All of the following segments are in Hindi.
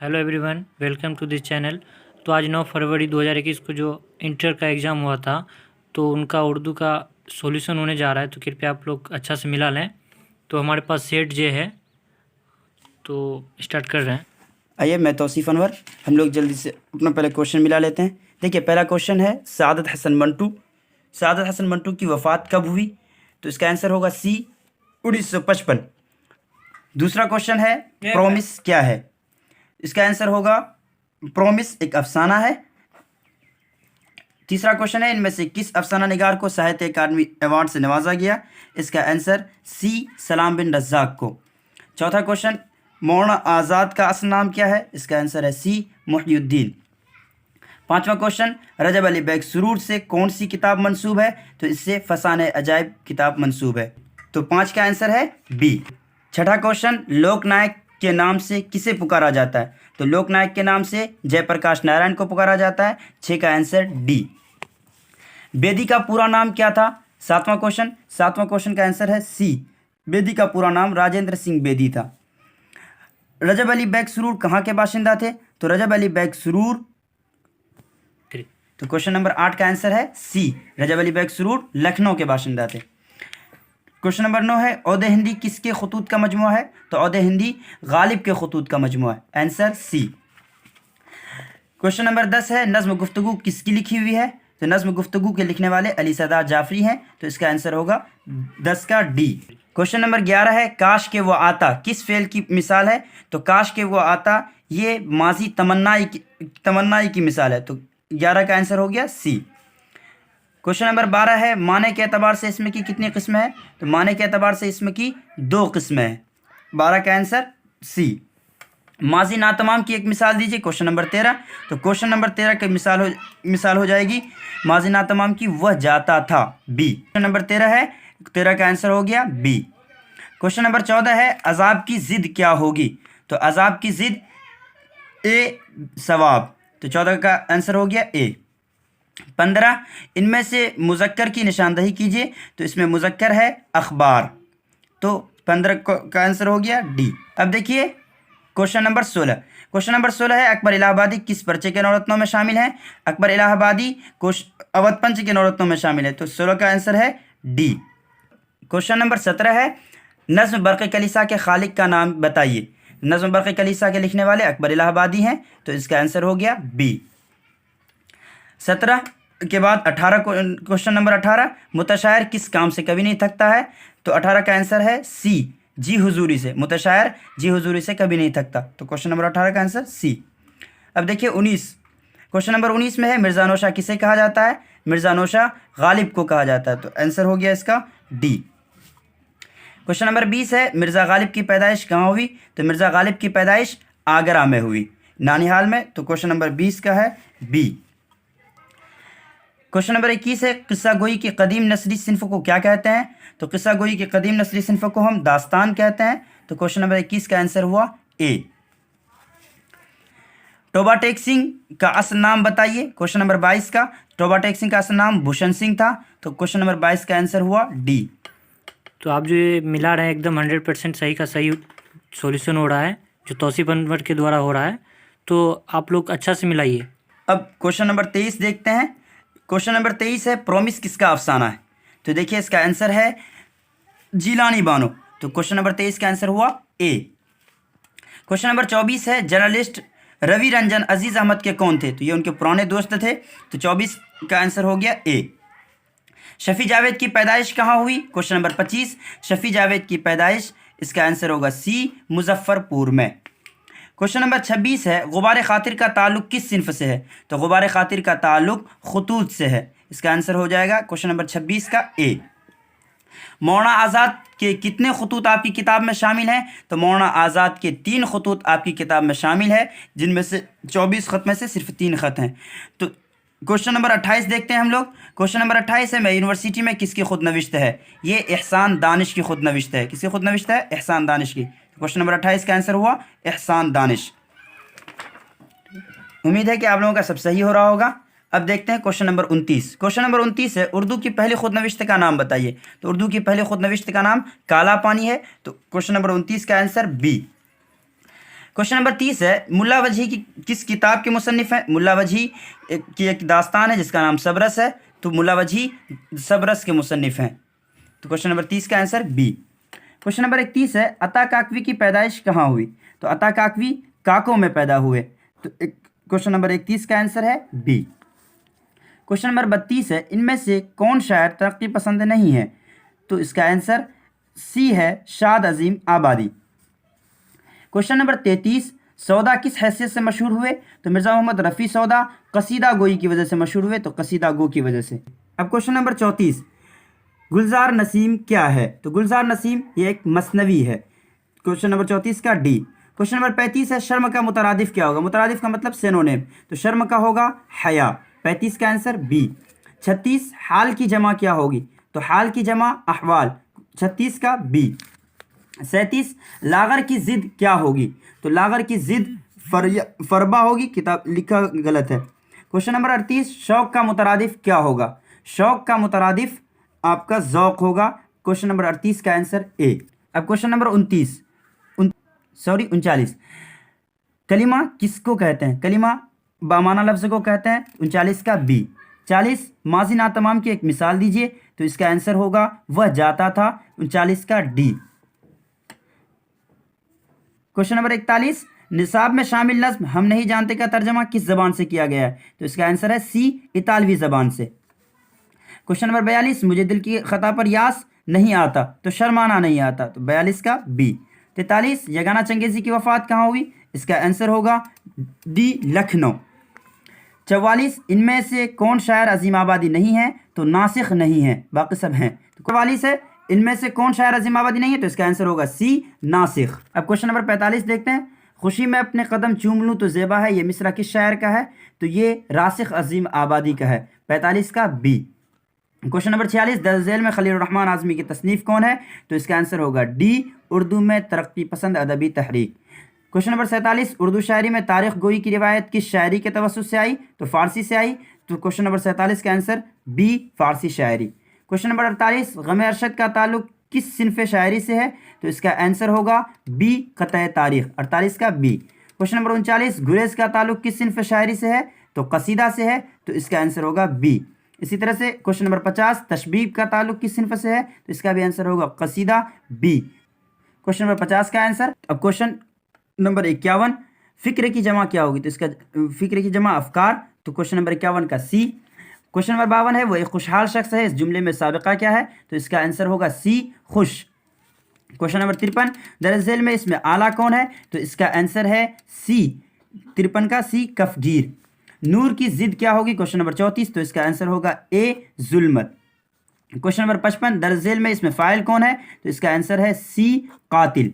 Hello everyone, welcome to this channel. तो आज 9 फरवरी 2021 को जो इंटर का एग्ज़ाम हुआ था, तो उनका उर्दू का सॉल्यूशन होने जा रहा है। तो कृपया आप लोग अच्छा से मिला लें। तो हमारे पास सेट जे है, तो स्टार्ट कर रहे हैं। आइए, मैं तौसीफ़ अनवर। हम लोग जल्दी से अपना पहले क्वेश्चन मिला लेते हैं। देखिए, पहला क्वेश्चन है सआदत हसन मंटू। सआदत हसन मंटू की वफ़ात कब हुई? तो इसका आंसर होगा सी, 1955। दूसरा क्वेश्चन है प्रोमिस क्या है? इसका आंसर होगा प्रोमिस एक अफसाना है। तीसरा क्वेश्चन है इनमें से किस अफसाना निगार को साहित्य अकादमी अवार्ड से नवाजा गया? इसका आंसर सी, सलाम बिन रज़्ज़ाक़ को। चौथा क्वेश्चन, मौलाना आज़ाद का असल नाम क्या है? इसका आंसर है सी, मुहियुद्दीन। पांचवा क्वेश्चन, रजब अली बेग सुरूर से कौन सी किताब मंसूब है? तो इससे फसाने अजायब किताब मंसूब है। तो 5 का आंसर है बी। छठा क्वेश्चन, लोकनायक के नाम से किसे पुकारा जाता है? तो लोकनायक के नाम से जयप्रकाश नारायण को पुकारा जाता है। 6 का आंसर डी। बेदी का पूरा नाम क्या था? सातवां क्वेश्चन का आंसर है सी, बेदी का पूरा नाम राजेंद्र सिंह बेदी था। रजब अली बेग सुरूर कहाँ के बाशिंदा थे? तो रजब अली बेग सुरूर, तो क्वेश्चन नंबर 8 का आंसर है सी, रजब अली बेग सुरूर लखनऊ के बाशिंदा थे। क्वेश्चन नंबर 9 है औदे हिंदी किसके खतूत का मजमुआ है? तो औदे हिंदी गालिब के खतूत का मजमुआ है। Answer C. क्वेश्चन नंबर 10 है नज़्म गुफ्तगू किसकी लिखी हुई है? तो नज़्म गुफ्तगू के लिखने वाले अली सदार जाफरी हैं। तो इसका आंसर होगा 10 का डी। क्वेश्चन नंबर 11 है काश के वो आता किस फेल की मिसाल है? तो काश के वो आता ये माजी तमन्नाई की मिसाल है। तो 11 का आंसर हो गया सी। क्वेश्चन नंबर 12 है माने के एतबार से इसमें की कितनी किस्में हैं? तो माने के एतबार से इसमें की 2 किस्में हैं। 12 का आंसर सी। माजी नातमाम की एक मिसाल दीजिए, क्वेश्चन नंबर 13। तो क्वेश्चन नंबर 13 की मिसाल हो जाएगी माजी नातमाम की वह जाता था, बी। क्वेश्चन नंबर 13 है, 13 का आंसर हो गया बी। क्वेश्चन नंबर 14 है अजाब की जिद क्या होगी? तो अजाब की जिद ए, सवाब। तो 14 का आंसर हो गया ए। 15 इनमें से मुज़क्कर की निशानदही कीजिए। तो इसमें मुज़क्कर है अखबार। तो 15 का आंसर हो गया डी। अब देखिए क्वेश्चन नंबर 16 है अकबर इलाहाबादी किस पर्चे के नौरत्नों में शामिल है? अकबर इलाहाबादी अवध पंच के नौरत्नों में शामिल है। तो 16 का आंसर है डी। क्वेश्चन नंबर 17 है नज़्म बर्क़ कलीसा के खालिक का नाम बताइए। नज़्म बर्क़ कलीसा के लिखने वाले अकबर इलाहाबादी हैं। तो इसका आंसर हो गया बी। 17 के बाद 18 क्वेश्चन नंबर 18, मुतशायर किस काम से कभी नहीं थकता है? तो 18 का आंसर है सी, जी हुजूरी से। मुतशायर जी हुजूरी से कभी नहीं थकता। तो क्वेश्चन नंबर 18 का आंसर सी। अब देखिए 19, क्वेश्चन नंबर 19 में है मिर्ज़ा नौशा किसे कहा जाता है? मिर्ज़ा नौशा गालिब को कहा जाता है। तो आंसर हो गया इसका डी। क्वेश्चन नंबर 20 है मिर्ज़ा गालिब की पैदाइश कहाँ हुई? तो मिर्ज़ा गालिब की पैदाइश आगरा में हुई, नानिहाल में। तो क्वेश्चन नंबर 20 का है बी। क्वेश्चन नंबर 21 है किस्सा गोई की कदीम नस्ली सिन्फ को क्या कहते हैं? तो किस्सा गोई की कदीम नस्ली सिन्फ को हम दास्तान कहते हैं। तो क्वेश्चन नंबर 21 का आंसर हुआ ए। टोबा टेक सिंह का असल नाम बताइए। क्वेश्चन नंबर 22 का टोबा टेक सिंह का असल नाम भूषण सिंह था। तो क्वेश्चन नंबर 22 का आंसर हुआ डी। तो आप जो ये मिला रहे हैं एकदम 100% सही का सही सॉल्यूशन हो रहा है, जो तौसीफ़ अनवर के द्वारा हो रहा है। तो आप लोग अच्छा से मिलाइए। अब क्वेश्चन नंबर 23 देखते हैं। क्वेश्चन नंबर 23 है प्रोमिस किसका अफसाना है? तो देखिए इसका आंसर है जीलानी बानो। तो क्वेश्चन नंबर 23 का आंसर हुआ ए। क्वेश्चन नंबर 24 है जर्नलिस्ट रवि रंजन अजीज अहमद के कौन थे? तो ये उनके पुराने दोस्त थे। तो 24 का आंसर हो गया ए। शफी जावेद की पैदाइश कहाँ हुई? क्वेश्चन नंबर 25, शफी जावेद की पैदाइश, इसका आंसर होगा सी, मुजफ्फरपुर में। क्वेश्चन नंबर 26 है गुबार खातिर का ताल्लुक किस सिन्फ से है? तो गुबार खातिर का ताल्लुक खतूत से है। इसका आंसर हो जाएगा क्वेश्चन नंबर 26 का ए। मौलाना आज़ाद के कितने खतूत आपकी किताब में शामिल हैं? तो मौलाना आज़ाद के 3 खतूत आपकी किताब में शामिल है, जिनमें से 24 ख़त में से सिर्फ 3 ख़त हैं। तो क्वेश्चन नंबर 28 देखते हैं हम लोग। क्वेश्चन नंबर 28 है मैं यूनिवर्सिटी में किसकी खुद नविश्त है? ये एहसान दानिश की खुद नविश्त है। किसकी खुद नविश्त है? एहसान दानिश की। क्वेश्चन नंबर 28 का आंसर हुआ एहसान दानिश। उम्मीद है कि आप लोगों का सब सही हो रहा होगा। अब देखते हैं क्वेश्चन नंबर 29। क्वेश्चन नंबर 29 है उर्दू की पहली खुद नविश्त का नाम बताइए। तो उर्दू की पहली खुद नविश्त का नाम काला पानी है। तो क्वेश्चन नंबर 29 का आंसर बी। क्वेश्चन नंबर 30 है, मुल्ला वजही की किस किताब के मुसन्निफ हैं? मुल्ला वजही की एक दास्तान है जिसका नाम सबरस है, तो मुल्ला वजही सबरस के मुसन्निफ हैं। तो क्वेश्चन नंबर 30 का आंसर बी। क्वेश्चन नंबर 31 है, अता काकवी की पैदाइश कहाँ हुई? तो अता काकवी काको में पैदा हुए, तो क्वेश्चन नंबर 31 का आंसर है बी। क्वेश्चन नंबर 32 है, इनमें से कौन शायर तरक्की पसंद नहीं है? तो इसका आंसर सी है, शाद अजीम आबादी। क्वेश्चन नंबर 33, सौदा किस हैसियत से मशहूर हुए? तो मिर्ज़ा मोहम्मद रफ़ी सौदा कसीदा गोई की वजह से मशहूर हुए, तो कसीदा गो की वजह से। अब क्वेश्चन नंबर 34, गुलजार नसीम क्या है? तो गुलजार नसीम ये एक मसनवी है। क्वेश्चन नंबर 34 का डी। क्वेश्चन नंबर 35 है, शर्म का मुतरादिफ क्या होगा? मुतरादिफ का मतलब सिनोनिम, तो शर्म का होगा हया। 35 का आंसर बी। 36, हाल की जमा क्या होगी? तो हाल की जमा अहवाल, 36 का बी। 37, लागर की जिद क्या होगी? तो लागर की जिद फरबा होगी, किताब लिखा गलत है। क्वेश्चन नंबर 38, शौक का मुतरादिफ क्या होगा? शौक का मुतरादिफ आपका ज़ौक़ होगा। क्वेश्चन नंबर 38 का आंसर ए। अब क्वेश्चन नंबर 39, कलिमा किसको कहते हैं? कलिमा बामाना लफ्ज़ को कहते हैं। 39 का बी। 40, माजी नातमाम की एक मिसाल दीजिए, तो इसका आंसर होगा वह जाता था। 39 का डी। क्वेश्चन नंबर 41, निसाब में शामिल नज़्म हम नहीं जानते का तर्जमा किस ज़बान से किया गया है? तो इसका आंसर है सी, इतालवी ज़बान से। क्वेश्चन नंबर 42, मुझे दिल की ख़ता पर यास नहीं आता, तो शर्माना नहीं आता, तो 42 का बी। 43, यगाना चंगेज़ी की वफ़ात कहाँ हुई? इसका आंसर होगा डी, लखनऊ। 44, इनमें से कौन शायर अजीम आबादी नहीं है? तो नासिख नहीं है, बाकी सब हैं। तो 44 है, इनमें से कौन शायर अजीम आबादी नहीं है? तो इसका आंसर होगा सी, नासिख। अब क्वेश्चन नंबर 45 देखते हैं, खुशी में अपने कदम चूम लूँ तो ज़ेबा है, ये मिसरा किस शायर का है? तो ये रासिख अजीम आबादी का है। 45 का बी। क्वेश्चन नंबर 46, दर्जेल में खलील रहमान आज़मी की तसनीफ़ कौन है? तो इसका आंसर होगा डी, उर्दू में तरक्की पसंद अदबी तहरीक। क्वेश्चन नंबर 47, उर्दू शायरी में तारीख़ गोई की रिवायत किस शायरी के तवस्सुत से आई? तो फ़ारसी से आई। तो क्वेश्चन नंबर 47 का आंसर बी, फ़ारसी शायरी। क्वेश्चन नंबर 48, गम अरशद का ताल्लुक़ किस सिनफ़ शायरी से है? तो इसका आंसर होगा बी, क़तए तारीख़। 48 का बी। क्वेश्चन नंबर 39, गुरेज़ का ताल्लुक़ किस सिनफ़ शायरी से है? तो कसीदा से है, तो इसका आंसर होगा बी। इसी तरह से क्वेश्चन नंबर 50, तशबीब का ताल्लुक़ किस सिनफ़ से है? तो इसका भी आंसर होगा कसीदा, बी। क्वेश्चन नंबर 50 का आंसर। अब क्वेश्चन नंबर 51, फ़िक्र की जमा क्या होगी? तो इसका फ़िक्र की जमा अफ़कार, तो क्वेश्चन नंबर 51 का सी। क्वेश्चन नंबर 52 है, वो एक खुशहाल शख्स है, इस जुमले में साबिक़ा क्या है? तो इसका आंसर होगा सी, खुश। क्वेश्चन नंबर 53, दरअसल में इसमें आला कौन है? तो इसका आंसर है सी, 53 का सी, कफगीर। नूर की ज़िद क्या होगी? क्वेश्चन नंबर 34, तो इसका आंसर होगा ए, जुल्मत। क्वेश्चन नंबर 55, दरअसल में इसमें फ़ाइल कौन है? तो इसका आंसर है सी, कातिल।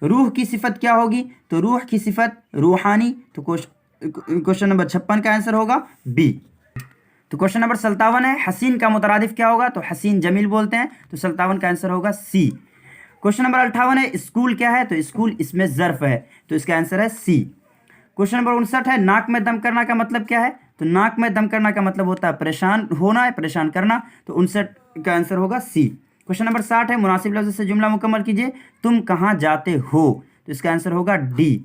रूह की सिफत क्या होगी? तो रूह की सिफत रूहानी, तो क्वेश्चन नंबर 56 का आंसर होगा बी। तो क्वेश्चन नंबर 57 है, हसीन का मुतरादिफ क्या होगा? तो हसीन जमील बोलते हैं, तो 57 का आंसर होगा सी। क्वेश्चन नंबर 58 है, स्कूल क्या है? तो स्कूल इसमें ज़र्फ है, तो इसका आंसर है सी। क्वेश्चन नंबर 59 है, नाक में दम करना का मतलब क्या है? तो नाक में दम करना का मतलब होता है परेशान होना है, परेशान करना, तो 59 का आंसर होगा सी। क्वेश्चन नंबर 60 है, मुनासिब लफ्ज़ से जुमला मुकम्मल कीजिए, तुम कहाँ जाते हो? तो इसका आंसर होगा डी।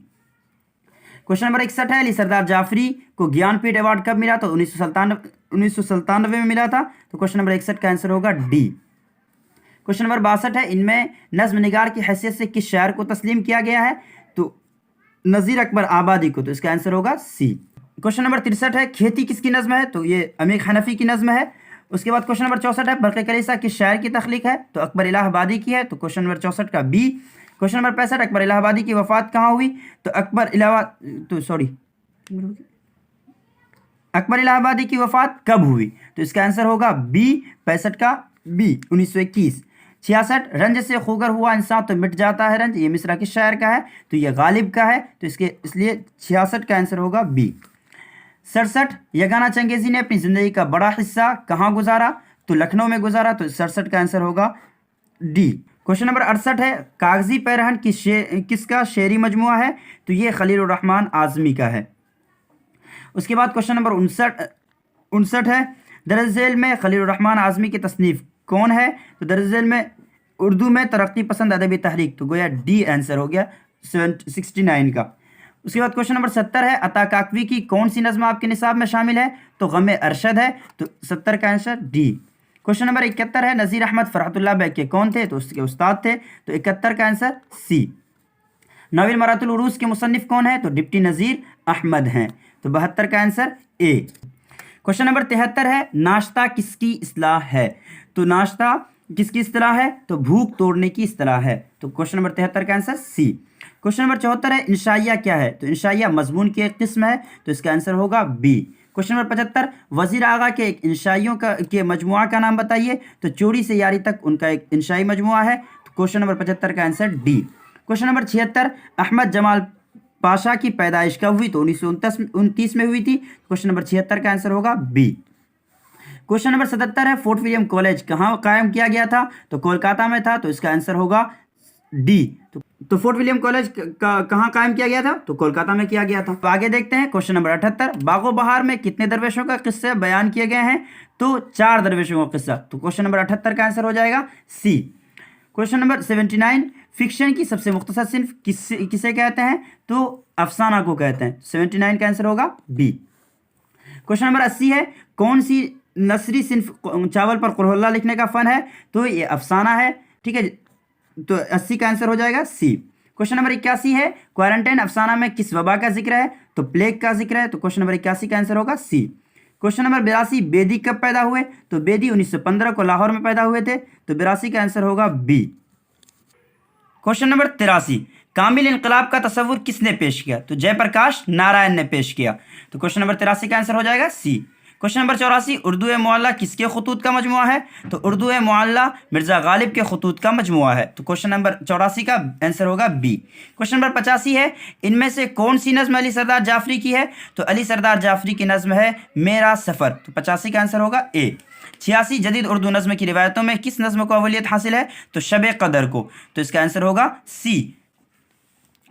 क्वेश्चन नंबर 61 है, अली सरदार जाफरी को ज्ञानपीठ अवार्ड कब मिला? तो 1997 में मिला था, तो क्वेश्चन नंबर 61 का आंसर होगा डी। क्वेश्चन नंबर 62 है, इनमें नज़्म निगार की हैसियत से किस शायर को तस्लीम किया गया है? तो नज़ीर अकबर आबादी को, तो इसका आंसर होगा सी। क्वेश्चन नंबर 63 है, खेती किसकी नज़्म है? तो ये अमीर हनफी की नज़्म है। उसके बाद क्वेश्चन नंबर 64 है, बरक़े कलीसा किस शायर की तख्लीक है? तो अकबर इलाहाबादी की है, तो क्वेश्चन नंबर 64 का बी। क्वेश्चन नंबर 65, अकबर इलाहाबादी की वफ़ात कहाँ हुई? तो अकबर इलाहाबादी की वफ़ात कब हुई? तो इसका आंसर होगा बी, 65 का बी, 1921। 66, रंज से खुगर हुआ इंसान तो मिट जाता है रंज, ये मिसरा किस शायर का है? तो ये गालिब का है, तो इसलिए 66 का आंसर होगा बी। 67, यगाना चंगेज़ी ने अपनी ज़िंदगी का बड़ा हिस्सा कहाँ गुजारा? तो लखनऊ में गुजारा, तो 67 का आंसर होगा डी। क्वेश्चन नंबर 68 है, कागजी पैरहन किसका शेरी मजमुआ है? तो ये खलील रहमान आज़मी का है। उसके बाद क्वेश्चन नंबर 59 है, दरअसल में खलील रहमान आज़मी की तसनीफ़ कौन है? तो दरअसल में उर्दू में तरक्की पसंद अदबी तहरीक, तो गोया डी आंसर हो गया 69 का। उसके बाद क्वेश्चन नंबर 70 है, अता काकवी की कौन सी नज़्म आपके निसाब में शामिल है? तो गम अरशद है, तो 70 का आंसर डी। क्वेश्चन नंबर 71 है, नज़ीर अहमद फरहतुल्लाह बैग के कौन थे? तो उसके उस्ताद थे, तो 71 का आंसर सी। नाविल मरातुल उरूज के मुसन्निफ कौन है? तो डिप्टी नज़ीर अहमद हैं, तो 72 का आंसर ए। क्वेश्चन नंबर 73 है, नाश्ता किसकी इस्लाह है? तो नाश्ता किसकी इस्तिलाह है? तो भूख तोड़ने की इस्तिलाह है, तो क्वेश्चन नंबर 73 का आंसर सी। क्वेश्चन नंबर 74 है, इंशाइया क्या है? तो इंशाइया मजमून की एक किस्म है, तो इसका आंसर होगा बी। क्वेश्चन नंबर 75, वजीर आगा के एक इंशाइयों का के मजमुआ का नाम बताइए? तो चोरी से यारी तक उनका एक इंशाई मजमुआ है, तो क्वेश्चन नंबर 75 का answer D. Question number 76, Ahmad Jamal Pasha की पैदाइश कब हुई? तो 1929 में हुई थी, क्वेश्चन नंबर 76 का आंसर होगा बी। क्वेश्चन नंबर 77 है, फोर्ट विलियम कॉलेज कहाँ कायम किया गया था? तो कोलकाता में था, तो इसका आंसर होगा डी। तो फोर्ट विलियम कॉलेज कहाँ कायम किया गया था? तो कोलकाता में किया गया था। तो आगे देखते हैं क्वेश्चन नंबर 78, बागो बहार में कितने दरवेशों का किस्से बयान किए गए हैं? तो 4 दरवेशों का किस्सा, तो क्वेश्चन नंबर 78 का आंसर हो जाएगा सी। क्वेश्चन नंबर 79, फिक्शन की सबसे मुख्तसर सिन्फ किसे कहते हैं? तो अफसाना को कहते हैं, 79 का आंसर होगा बी। क्वेश्चन नंबर 80 है, कौन सी नसरी सिन्फ चावल पर कुरहुल्ला लिखने का फन है? तो ये अफसाना है, ठीक है, तो 80 का आंसर हो जाएगा सी। क्वेश्चन नंबर 81 है, क्वारंटाइन अफसाना में किस वबा का जिक्र है? तो प्लेग का जिक्र है, तो क्वेश्चन नंबर 81 का आंसर होगा सी। क्वेश्चन नंबर 82, बेदी कब पैदा हुए? तो बेदी 1915 को लाहौर में पैदा हुए थे, तो 82 का आंसर होगा बी। क्वेश्चन नंबर 83, कामिल इनकलाब का तस्वुर किसने पेश किया? तो जयप्रकाश नारायण ने पेश किया, तो क्वेश्चन नंबर 83 का आंसर हो जाएगा सी। क्वेश्चन नंबर 84, उर्दू मुअल्ला किसके खतूत का मजमुआ है? तो उर्दू मुअल्ला मिर्ज़ा गालिब के खतूत का मजमुआ है, तो क्वेश्चन नंबर 84 का आंसर होगा बी। क्वेश्चन नंबर 85 है, इनमें से कौन सी नज़्म अली सरदार जाफरी की है? तो अली सरदार जाफरी की नज़्म है मेरा सफ़र, तो 85 का आंसर होगा ए। 86, जदीद उर्दू नज़्म की रिवायतों में किस नज़्म को अवलियत हासिल है? तो शब कदर को, तो इसका आंसर होगा सी।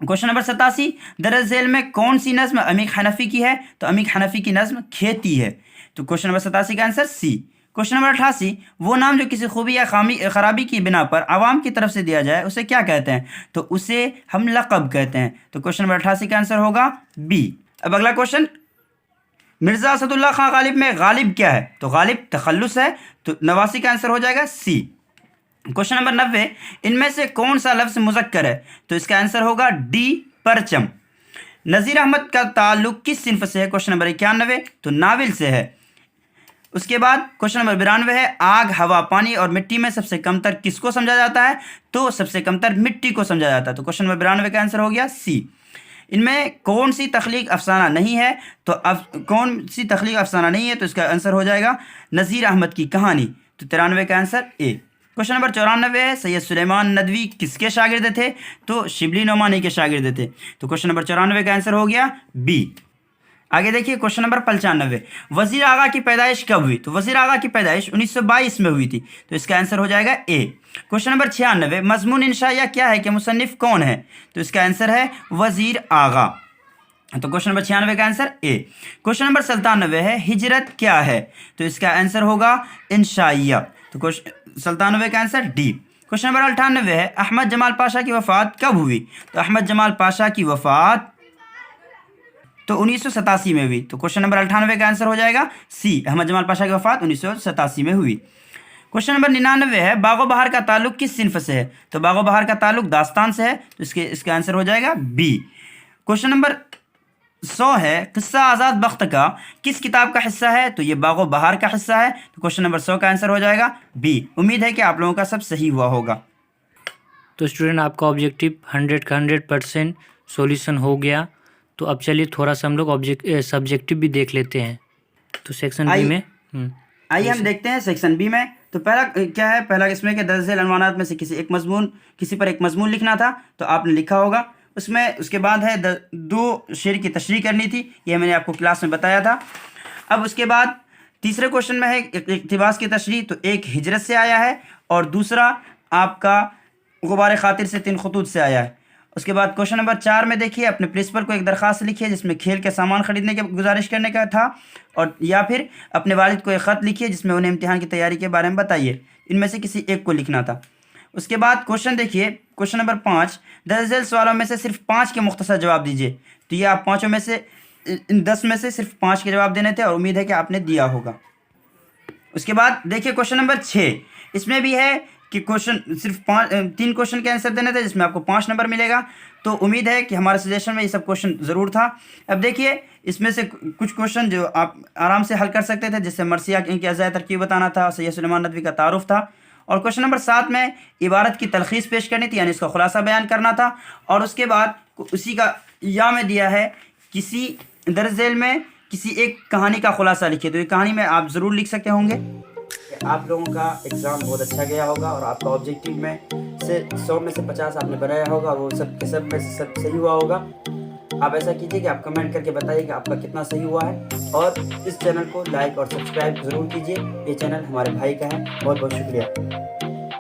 क्वेश्चन नंबर 87, दरअज़ झेल में कौन सी नज़्म अमीक हनफी की है? तो अमीक हनफी की नज़्म खेती है, तो क्वेश्चन नंबर 87 का आंसर सी। क्वेश्चन नंबर 88, वो नाम जो किसी खूबी या खराबी की बिना पर आवाम की तरफ से दिया जाए उसे क्या कहते हैं? तो उसे हम लक़ब कहते हैं, तो क्वेश्चन नंबर 88 का आंसर होगा बी। अब अगला क्वेश्चन, मिर्ज़ा असदुल्ला खां गालिब में गालिब क्या है? तो गालिब तखल्लुस है, तो 89 का आंसर हो जाएगा सी। क्वेश्चन नंबर 90, इनमें से कौन सा लफ्ज़ मुज़क्कर है? तो इसका आंसर होगा डी, परचम। नज़ीर अहमद का ताल्लुक किस सिन्फ से है? क्वेश्चन नंबर 91, तो नाविल से है। उसके बाद क्वेश्चन नंबर 92 है, आग, हवा, पानी और मिट्टी में सबसे कमतर किसको समझा जाता है? तो सबसे कमतर मिट्टी को समझा जाता है, तो क्वेश्चन नंबर 92 का आंसर हो गया सी। इनमें कौन सी तख्लीक अफसाना नहीं है? तो कौन सी तख्लीक अफसाना नहीं है? तो इसका आंसर हो जाएगा नज़ीर अहमद की कहानी, तो 93 का आंसर ए। क्वेश्चन नंबर 94 है, सैयद सुलेमान नदवी किसके शागिर्द थे? तो शिबली नोमानी के शागिर्द थे, तो क्वेश्चन नंबर 94 का आंसर हो गया बी। आगे देखिए क्वेश्चन नंबर 95, वज़ीर आगा की पैदाइश कब हुई? तो वज़ीर आगा की पैदाइश 1922 में हुई थी, तो इसका आंसर हो जाएगा ए। क्वेश्चन नंबर 96, मजमून इंशाइया क्या है कि मुसन्निफ कौन है? तो इसका आंसर है वज़ीर आगा, तो क्वेश्चन नंबर 96 का आंसर ए। क्वेश्चन नंबर 97 है, हिजरत क्या है? तो इसका आंसर होगा इंशाइया, तो क्वेश्चन 97 का आंसर डी। क्वेश्चन नंबर 98 है, अहमद जमाल पाशा की वफ़ात कब हुई? तो अहमद जमाल पाशा की वफ़ात तो 1987 में हुई, तो क्वेश्चन नंबर 98 का आंसर हो जाएगा सी। अहमद जमाल पाशा की वफ़ात 1987 में हुई। क्वेश्चन नंबर 99 है, बागो बहार का ताल्लुक किस सिन्फ से है? तो बागो बहार का ताल्लुक दास्तान से है, तो इसका आंसर हो जाएगा बी। क्वेश्चन नंबर 100 है, किस्सा आज़ाद बख्त का किस किताब का हिस्सा है? तो ये बागो बहार का हिस्सा है, तो क्वेश्चन नंबर 100 का आंसर हो जाएगा बी। उम्मीद है कि आप लोगों का सब सही हुआ होगा। तो स्टूडेंट, आपका ऑब्जेक्टिव 100 का 100% सॉल्यूशन हो गया। तो अब चलिए थोड़ा सा हम लोग सब्जेक्टिव भी देख लेते हैं। तो सेक्शन बी में आइए हम देखते हैं सेक्शन बी में। तो पहला क्या है, पहला इसमें कि दर्ज झेल अनवानात में से किसी पर एक मजमून लिखना था, तो आपने लिखा होगा उसमें। उसके बाद है 2 शेर की तशरीह करनी थी, ये मैंने आपको क्लास में बताया था। अब उसके बाद तीसरे क्वेश्चन में है इक़्तिबास की तशरीह, तो एक हिजरत से आया है और दूसरा आपका गुबार खातिर से 3 खतूत से आया है। उसके बाद क्वेश्चन नंबर 4 में देखिए, अपने प्रिंसिपल को एक दरख्वास्त लिखिए जिसमें खेल के सामान खरीदने की गुजारिश करने का था, और या फिर अपने वालिद को एक ख़त लिखिए जिसमें उन्हें इम्तिहान की तैयारी के बारे में बताइए। इनमें से किसी एक को लिखना था। उसके बाद क्वेश्चन देखिए, क्वेश्चन नंबर 5, दर्ज झेल सवालों में से सिर्फ 5 के मुख्तसर जवाब दीजिए। तो तो ये आप पाँचों में से इन 10 में से सिर्फ 5 के जवाब देने थे और उम्मीद है कि आपने दिया होगा। उसके बाद देखिए क्वेश्चन नंबर 6, इसमें भी है कि क्वेश्चन सिर्फ 3 क्वेश्चन के आंसर देने थे जिसमें आपको 5 नंबर मिलेगा। तो उम्मीद है कि हमारे सजेशन में ये सब क्वेश्चन ज़रूर था। अब देखिए इसमें से कुछ क्वेश्चन जो आप आराम से हल कर सकते थे, जैसे मरसिया की अज़ा तरकीब बताना था, सैयद सुलेमान नदवी का तारुफ था, और क्वेश्चन नंबर 7 में इबारत की तलखीस पेश करनी थी, यानी इसका खुलासा बयान करना था। और उसके बाद उसी का या में दिया है किसी दर्ज झेल में किसी एक कहानी का खुलासा लिखिए। तो ये कहानी में आप ज़रूर लिख सकते होंगे। आप लोगों का एग्ज़ाम बहुत अच्छा गया होगा और आपका ऑब्जेक्टिव में से 100 में से 50 आपने बनाया होगा, वो सब के सब में से सब सही हुआ होगा। आप ऐसा कीजिए कि आप कमेंट करके बताइए कि आपका कितना सही हुआ है, और इस चैनल को लाइक और सब्सक्राइब ज़रूर कीजिए। ये चैनल हमारे भाई का है। बहुत बहुत शुक्रिया।